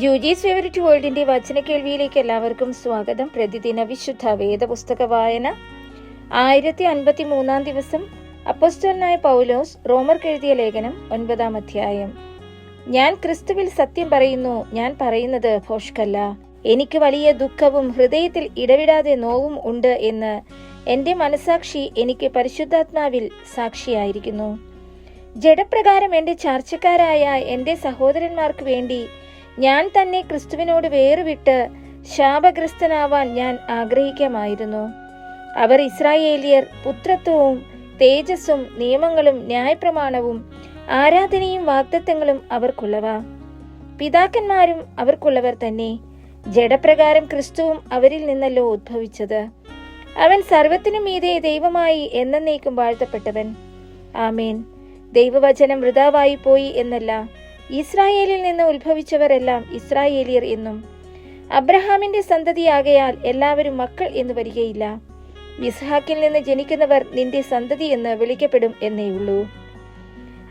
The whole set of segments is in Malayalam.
ജൂജീസ് ഫേവറിറ്റ് വേൾഡിന്റെ വചന കേൾവിയിലേക്ക് എല്ലാവർക്കും സ്വാഗതം. പ്രതിദിന വിശുദ്ധ വേദപുസ്തക വായന 1053 ദിവസം. അപ്പോസ്തലനായ പൗലോസ് റോമർക്ക് എഴുതിയ ലേഖനം 9-ാം അധ്യായം. ഞാൻ ക്രിസ്തുവിൽ സത്യം പറയുന്നു, ഞാൻ പറയുന്നത് ഭോഷ്കല്ല. എനിക്ക് വലിയ ദുഃഖവും ഹൃദയത്തിൽ ഇടവിടാതെ നോവും ഉണ്ട് എന്ന് എന്റെ മനസാക്ഷി എനിക്ക് പരിശുദ്ധാത്മാവിൽ സാക്ഷിയായിരിക്കുന്നു. ജഡപ്രകാരം എന്റെ ചാർച്ചക്കാരായ എന്റെ സഹോദരന്മാർക്ക് വേണ്ടി ഞാൻ തന്നെ ക്രിസ്തുവിനോട് വേറുവിട്ട് ശാപഗ്രസ്തനാവാൻ ഞാൻ ആഗ്രഹിക്കാമായിരുന്നു. അവർ ഇസ്രായേലിയർ പുത്രത്വവും തേജസ്സും നിയമങ്ങളും ന്യായപ്രമാണവും ആരാധനയും വാഗ്ദത്തങ്ങളും അവർക്കുള്ളവ. പിതാക്കന്മാരും അവർക്കുള്ളവർ തന്നെ. ജഡപ്രകാരം ക്രിസ്തുവും അവരിൽ നിന്നല്ലോ ഉദ്ഭവിച്ചത്. അവൻ സർവത്തിനും മീതെ ദൈവമായി എന്നേക്കും വാഴ്ത്തപ്പെട്ടവൻ. ആമേൻ. ദൈവവചനം വൃഥാവായി പോയി എന്നല്ല, ഇസ്രായേലിൽ നിന്ന് ഉത്ഭവിച്ചവരെല്ലാം ഇസ്രായേലിയർ എന്നും അബ്രഹാമിന്റെ സന്തതിയാകയാൽ എല്ലാവരും മക്കൾ എന്ന് വരികയില്ല. ഇസ്ഹാക്കിൽ നിന്ന് ജനിക്കുന്നവർ നിന്റെ സന്തതി എന്ന് വിളിക്കപ്പെടും എന്നേയുള്ളൂ.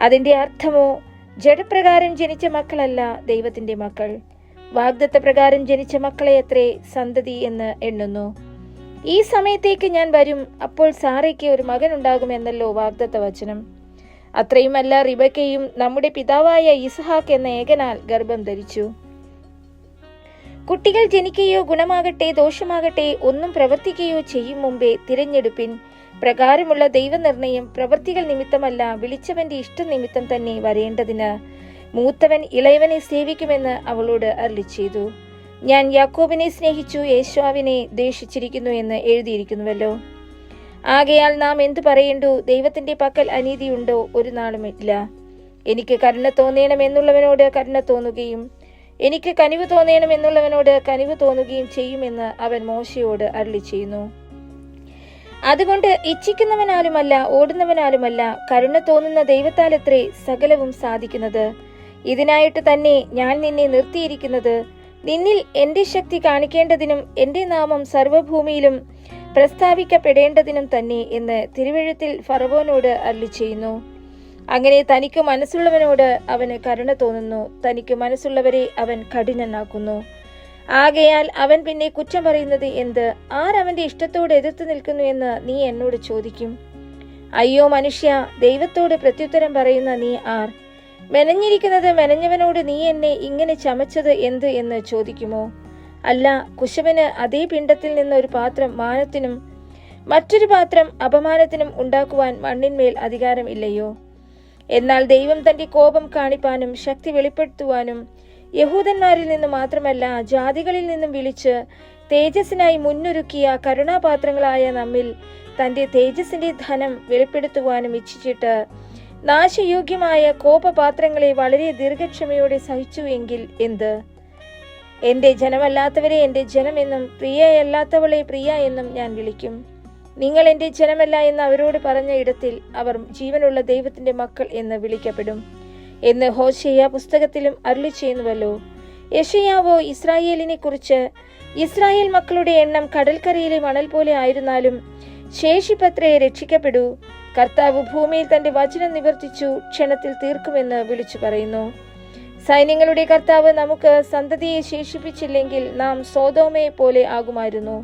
അതിന്റെ അർത്ഥമോ, ജഡപ്രകാരം ജനിച്ച മക്കളല്ല ദൈവത്തിന്റെ മക്കൾ, വാഗ്ദത്ത പ്രകാരം ജനിച്ച മക്കളെ അത്രേ സന്തതി എന്ന് എണ്ണുന്നു. ഈ സമയത്തേക്ക് ഞാൻ വരും, അപ്പോൾ സാറയ്ക്ക് ഒരു മകൻ ഉണ്ടാകുമെന്നല്ലോ വാഗ്ദത്ത വചനം. അത്രയുമല്ല, റിബക്കയും നമ്മുടെ പിതാവായ ഇസ്ഹാക്ക് എന്ന ഏകനാൽ ഗർഭം ധരിച്ചു. കുട്ടികൾ ജനിക്കുകയോ ഗുണമാകട്ടെ ദോഷമാകട്ടെ ഒന്നും പ്രവർത്തിക്കുകയോ ചെയ്യും മുമ്പേ തിരഞ്ഞെടുപ്പിൻ പ്രകാരമുള്ള ദൈവനിർണയം പ്രവൃത്തികൾ നിമിത്തമല്ല, വിളിച്ചവന്റെ ഇഷ്ടനിമിത്തം തന്നെ വരേണ്ടതിന് മൂത്തവൻ ഇളയവനെ സേവിക്കുമെന്ന് അവളോട് അരുളിച്ചെയ്തു. ഞാൻ യാക്കോബിനെ സ്നേഹിച്ചു, ഏശാവിനെ ദ്വേഷിച്ചിരിക്കുന്നു എന്ന് എഴുതിയിരിക്കുന്നുവല്ലോ. ആകയാൽ നാം എന്തു പറയേണ്ടു? ദൈവത്തിന്റെ പക്കൽ അനീതിയുണ്ടോ? ഒരു നാളുമില്ല. എനിക്ക് കരുണ തോന്നണമെന്നുള്ളവനോട് കരുണ തോന്നുകയും എനിക്ക് കനിവ് തോന്നണമെന്നുള്ളവനോട് കനിവ് തോന്നുകയും ചെയ്യുമെന്ന് അവൻ മോശയോട് അരുളിച്ചെയ്യുന്നു. അതുകൊണ്ട് ഇച്ഛിക്കുന്നവനാലുമല്ല ഓടുന്നവനാലുമല്ല, കരുണ തോന്നുന്ന ദൈവത്താലത്രേ സകലവും സാധിക്കുന്നത്. ഇതിനായിട്ട് തന്നെ ഞാൻ നിന്നെ നിർത്തിയിരിക്കുന്നത്, നിന്നിൽ എന്റെ ശക്തി കാണിക്കേണ്ടതിനും എന്റെ നാമം സർവ്വഭൂമിയിലും പ്രസ്താവിക്കപ്പെടേണ്ടതിനും തന്നെ എന്ന് തിരുവെഴുത്തിൽ ഫറവോനോട് അരുളിച്ചെയ്യുന്നു. അങ്ങനെ തനിക്ക് മനസ്സുള്ളവനോട് അവന് കരുണ തോന്നുന്നു, തനിക്ക് മനസ്സുള്ളവരെ അവൻ കഠിനനാക്കുന്നു. ആകയാൽ അവൻ പിന്നെ കുറ്റം പറയുന്നത് എന്ത്? ആരവന്റെ ഇഷ്ടത്തോട് എതിർത്ത് നിൽക്കുന്നു എന്ന് നീ എന്നോട് ചോദിക്കും. അയ്യോ മനുഷ്യ, ദൈവത്തോട് പ്രത്യുത്തരം പറയുന്ന നീ ആർ? മെനഞ്ഞിരിക്കുന്നത് മെനഞ്ഞവനോട് നീ എന്നെ ഇങ്ങനെ ചമച്ചത് എന്ത് എന്ന് ചോദിക്കുമോ? അല്ല, കുശവന് അതേ പിണ്ടത്തിൽ നിന്ന് ഒരു പാത്രം മാനത്തിനും മറ്റൊരു പാത്രം അപമാനത്തിനും ഉണ്ടാക്കുവാൻ മണ്ണിന്മേൽ അധികാരം ഇല്ലയോ? എന്നാൽ ദൈവം തന്റെ കോപം കാണിപ്പാനും ശക്തി വെളിപ്പെടുത്തുവാനും യഹൂദന്മാരിൽ നിന്ന് മാത്രമല്ല ജാതികളിൽ നിന്നും വിളിച്ച് തേജസ്സിനായി മുന്നൊരുക്കിയ കരുണാപാത്രങ്ങളായ നമ്മിൽ തന്റെ തേജസ്സിന്റെ ധനം വെളിപ്പെടുത്തുവാനും ഇച്ഛിച്ചിട്ട് നാശയോഗ്യമായ കോപപാത്രങ്ങളെ വളരെ ദീർഘക്ഷമയോടെ സഹിച്ചു എങ്കിൽ എന്ത്? എന്റെ ജനമല്ലാത്തവരെ എന്റെ ജനമെന്നും പ്രിയയല്ലാത്തവളെ പ്രിയ എന്നും ഞാൻ വിളിക്കും. നിങ്ങൾ എന്റെ ജനമല്ല എന്ന് അവരോട് പറഞ്ഞ ഇടത്തിൽ അവർ ജീവനുള്ള ദൈവത്തിന്റെ മക്കൾ എന്ന് വിളിക്കപ്പെടും എന്ന് ഹോശേയ പുസ്തകത്തിലും അരുളിച്ചെയ്യുന്നുവല്ലോ. യെശയ്യാവോ ഇസ്രായേലിനെ കുറിച്ച്, ഇസ്രായേൽ മക്കളുടെ എണ്ണം കടൽക്കരയിലെ മണൽ പോലെ ആയിരുന്നാലും ശേഷിപ്പത്രേ രക്ഷിക്കപ്പെടൂ. കർത്താവ് ഭൂമിയിൽ തന്റെ വചനം നിവർത്തിച്ചു, ക്ഷണത്തിൽ തീർക്കുമെന്ന് വിളിച്ചു പറയുന്നു. സൈന്യങ്ങളുടെ കർത്താവ് നമുക്ക് സന്തതിയെ ശേഷിപ്പിച്ചില്ലെങ്കിൽ നാം സോദോമയെ പോലെ ആകുമായിരുന്നു,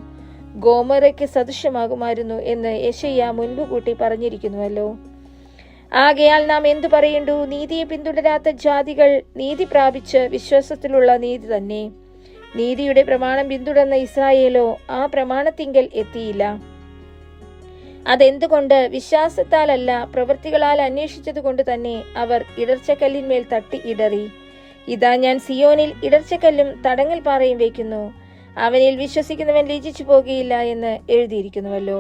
ഗോമോറയ്ക്ക് സദൃശ്യമാകുമായിരുന്നു എന്ന് യെശയ്യാ മുൻപ് കൂട്ടി പറഞ്ഞിരിക്കുന്നുവല്ലോ. ആകയാൽ നാം എന്തു പറയേണ്ടു? നീതിയെ പിന്തുടരാത്ത ജാതികൾ നീതി പ്രാപിച്ച് വിശ്വാസത്തിലുള്ള നീതി തന്നെ. നീതിയുടെ പ്രമാണം പിന്തുടർന്ന ഇസ്രായേലോ ആ പ്രമാണത്തിങ്കൽ എത്തിയില്ല. അതെന്തുകൊണ്ട്? വിശ്വാസത്താലല്ല, പ്രവൃത്തികളാൽ അന്വേഷിച്ചത് കൊണ്ട് തന്നെ അവർ ഇടർച്ചക്കല്ലിന്മേൽ തട്ടി ഇടറി. ഇതാ, ഞാൻ സിയോനിൽ ഇടർച്ചക്കല്ലും തടങ്ങൽ പാറയും വയ്ക്കുന്നു, അവനിൽ വിശ്വസിക്കുന്നവൻ ലജ്ജിച്ചു പോകുകയില്ല എന്ന് എഴുതിയിരിക്കുന്നുവല്ലോ.